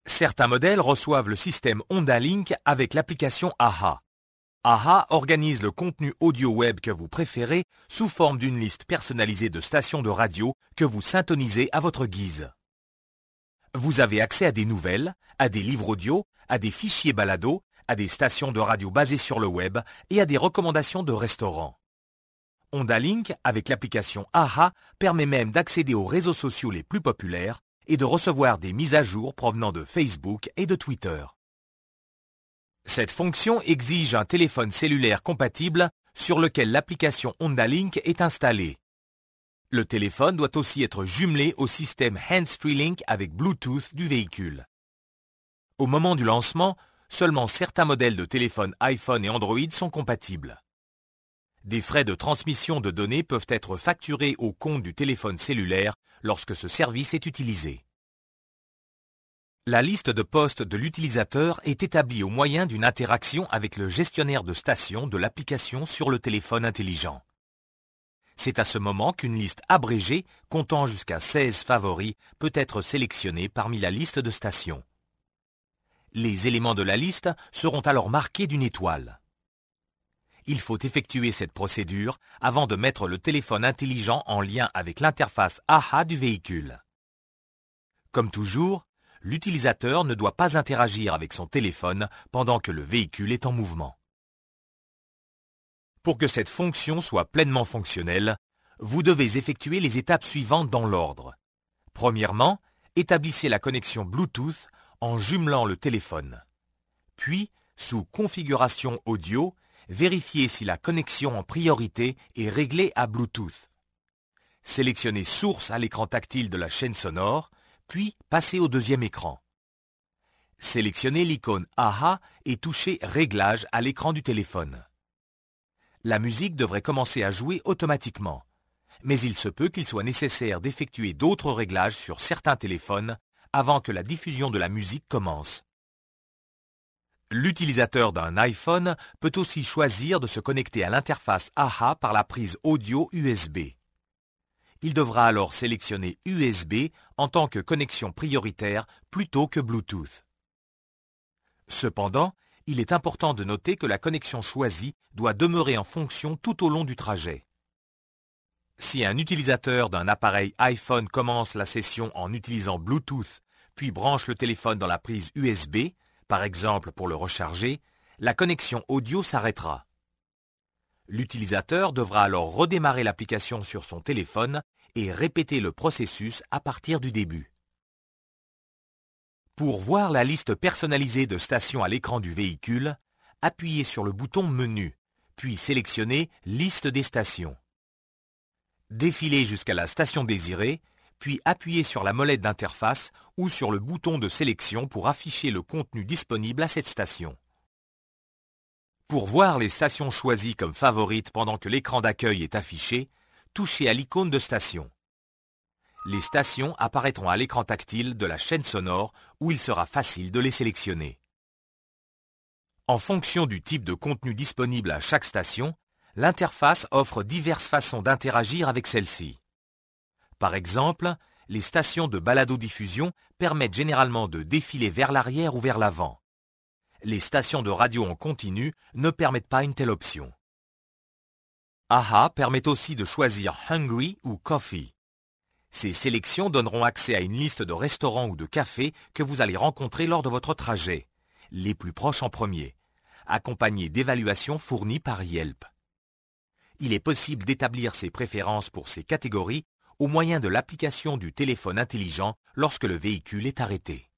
Certains modèles reçoivent le système Honda Link avec l'application AHA. AHA organise le contenu audio web que vous préférez sous forme d'une liste personnalisée de stations de radio que vous syntonisez à votre guise. Vous avez accès à des nouvelles, à des livres audio, à des fichiers balado, à des stations de radio basées sur le web et à des recommandations de restaurants. Honda Link, avec l'application AHA, permet même d'accéder aux réseaux sociaux les plus populaires et de recevoir des mises à jour provenant de Facebook et de Twitter. Cette fonction exige un téléphone cellulaire compatible sur lequel l'application Honda Link est installée. Le téléphone doit aussi être jumelé au système Hands-Free Link avec Bluetooth du véhicule. Au moment du lancement, seulement certains modèles de téléphones iPhone et Android sont compatibles. Des frais de transmission de données peuvent être facturés au compte du téléphone cellulaire lorsque ce service est utilisé. La liste de postes de l'utilisateur est établie au moyen d'une interaction avec le gestionnaire de station de l'application sur le téléphone intelligent. C'est à ce moment qu'une liste abrégée, comptant jusqu'à 16 favoris, peut être sélectionnée parmi la liste de stations. Les éléments de la liste seront alors marqués d'une étoile. Il faut effectuer cette procédure avant de mettre le téléphone intelligent en lien avec l'interface AHA du véhicule. Comme toujours, l'utilisateur ne doit pas interagir avec son téléphone pendant que le véhicule est en mouvement. Pour que cette fonction soit pleinement fonctionnelle, vous devez effectuer les étapes suivantes dans l'ordre. Premièrement, établissez la connexion Bluetooth en jumelant le téléphone. Puis, sous Configuration audio, vérifiez si la connexion en priorité est réglée à Bluetooth. Sélectionnez Source à l'écran tactile de la chaîne sonore, puis passez au deuxième écran. Sélectionnez l'icône AHA et touchez Réglages à l'écran du téléphone. La musique devrait commencer à jouer automatiquement, mais il se peut qu'il soit nécessaire d'effectuer d'autres réglages sur certains téléphones avant que la diffusion de la musique commence. L'utilisateur d'un iPhone peut aussi choisir de se connecter à l'interface AHA par la prise audio USB. Il devra alors sélectionner USB en tant que connexion prioritaire plutôt que Bluetooth. Cependant, il est important de noter que la connexion choisie doit demeurer en fonction tout au long du trajet. Si un utilisateur d'un appareil iPhone commence la session en utilisant Bluetooth, puis branche le téléphone dans la prise USB, par exemple pour le recharger, la connexion audio s'arrêtera. L'utilisateur devra alors redémarrer l'application sur son téléphone et répéter le processus à partir du début. Pour voir la liste personnalisée de stations à l'écran du véhicule, appuyez sur le bouton Menu, puis sélectionnez Liste des stations. Défilez jusqu'à la station désirée, puis appuyez sur la molette d'interface ou sur le bouton de sélection pour afficher le contenu disponible à cette station. Pour voir les stations choisies comme favorites pendant que l'écran d'accueil est affiché, touchez à l'icône de station. Les stations apparaîtront à l'écran tactile de la chaîne sonore où il sera facile de les sélectionner. En fonction du type de contenu disponible à chaque station, l'interface offre diverses façons d'interagir avec celle-ci. Par exemple, les stations de balado-diffusion permettent généralement de défiler vers l'arrière ou vers l'avant. Les stations de radio en continu ne permettent pas une telle option. AHA permet aussi de choisir Hungry ou Coffee. Ces sélections donneront accès à une liste de restaurants ou de cafés que vous allez rencontrer lors de votre trajet, les plus proches en premier, accompagnés d'évaluations fournies par Yelp. Il est possible d'établir ses préférences pour ces catégories au moyen de l'application du téléphone intelligent lorsque le véhicule est arrêté.